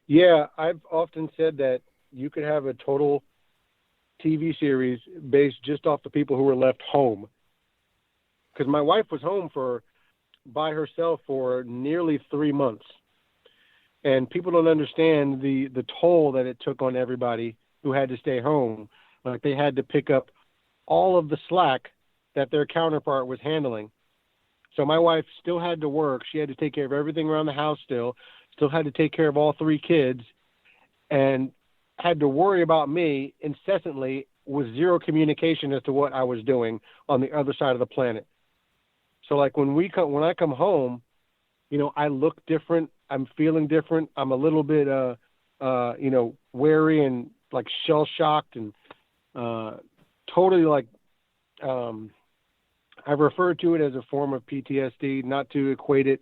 Yeah, I've often said that you could have a total TV series based just off the people who were left home. Because my wife was home for by herself for nearly 3 months, and people don't understand the toll that it took on everybody who had to stay home. Like they had to pick up all of the slack that their counterpart was handling. So my wife still had to work. She had to take care of everything around the house still had to take care of all three kids, and had to worry about me incessantly with zero communication as to what I was doing on the other side of the planet. So like when I come home, I look different. I'm feeling different. I'm a little bit wary and like shell shocked and totally like I've referred to it as a form of PTSD, not to equate it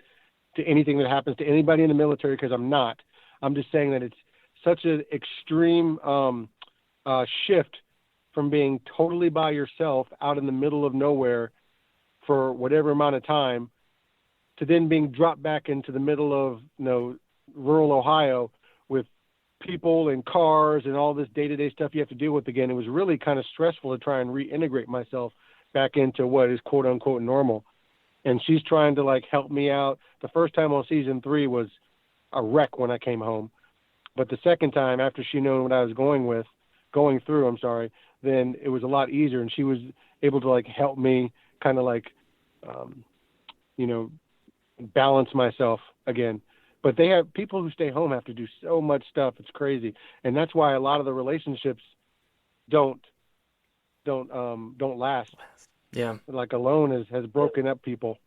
to anything that happens to anybody in the military, because I'm not. I'm just saying that it's such an extreme shift from being totally by yourself out in the middle of nowhere for whatever amount of time to then being dropped back into the middle of rural Ohio with people and cars and all this day-to-day stuff you have to deal with again. It was really kind of stressful to try and reintegrate myself back into what is quote unquote normal. And she's trying to like help me out. The first time on season 3 was a wreck when I came home. But the second time, after she knew what I was going through, then it was a lot easier. And she was able to like help me kind of like, balance myself again. But they have people who stay home have to do so much stuff. It's crazy. And that's why a lot of the relationships don't last. Yeah. Like alone has broken up people.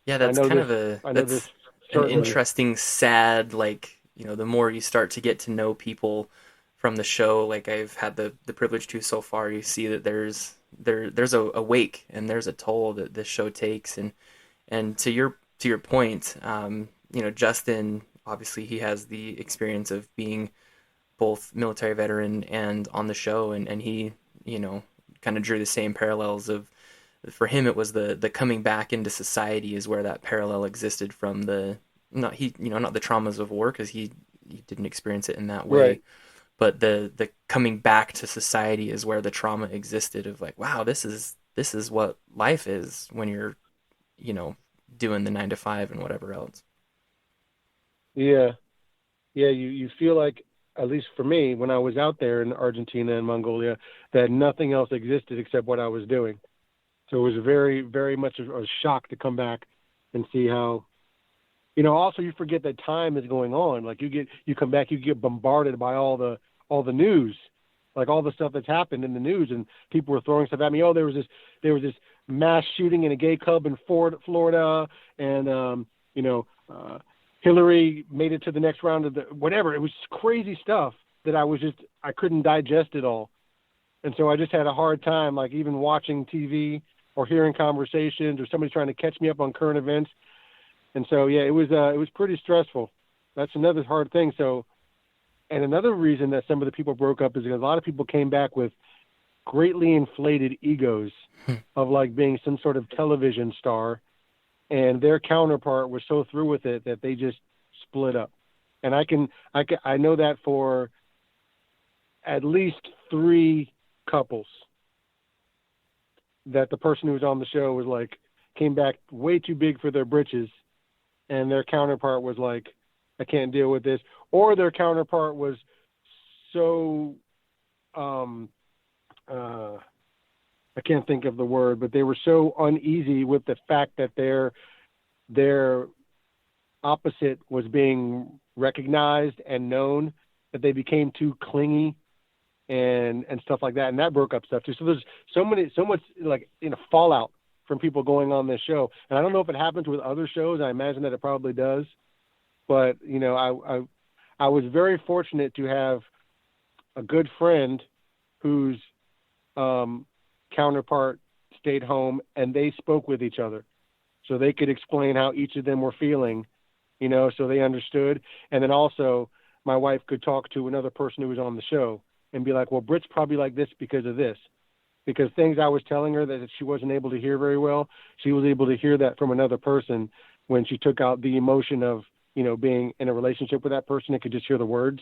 Yeah, I that's know kind this. of a I know this that's an certainly. interesting, sad, like, the more you start to get to know people from the show, like I've had the privilege to so far, you see that there's a wake and there's a toll that this show takes. And to your point, Justin, obviously he has the experience of being both military veteran and on the show, and he, kind of drew the same parallels of, for him it was the coming back into society is where that parallel existed from the, not the traumas of war, because he didn't experience it in that way, Right. but the coming back to society is where the trauma existed of like, wow, this is what life is when you're, you know doing the 9 to 5 and whatever else. Yeah. Yeah. You feel like, at least for me, when I was out there in Argentina and Mongolia, that nothing else existed except what I was doing. So it was very, very much a shock to come back and see how, also you forget that time is going on. Like you come back, you get bombarded by all the news, like all the stuff that's happened in the news, and people were throwing stuff at me. Oh, there was this mass shooting in a gay club in Florida, and Hillary made it to the next round of the whatever. It was crazy stuff that I couldn't digest it all, and so I just had a hard time, like even watching TV or hearing conversations or somebody trying to catch me up on current events. And so yeah, it was pretty stressful. That's another hard thing. So, and another reason that some of the people broke up is because a lot of people came back with greatly inflated egos of like being some sort of television star, and their counterpart was so through with it that they just split up. And I know that for at least 3 couples, that the person who was on the show was like, came back way too big for their britches, and their counterpart was like, I can't deal with this. Or their counterpart was so I can't think of the word, but they were so uneasy with the fact that their opposite was being recognized and known, that they became too clingy and stuff like that, and that broke up stuff too. So there's so much like fallout from people going on this show, and I don't know if it happens with other shows. I imagine that it probably does, but I was very fortunate to have a good friend whose counterpart stayed home, and they spoke with each other, so they could explain how each of them were feeling, so they understood. And then also my wife could talk to another person who was on the show and be like, well, Britt's probably like this because of this, because things I was telling her that she wasn't able to hear very well, she was able to hear that from another person when she took out the emotion of, being in a relationship with that person and could just hear the words.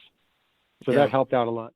So Yeah. that helped out a lot.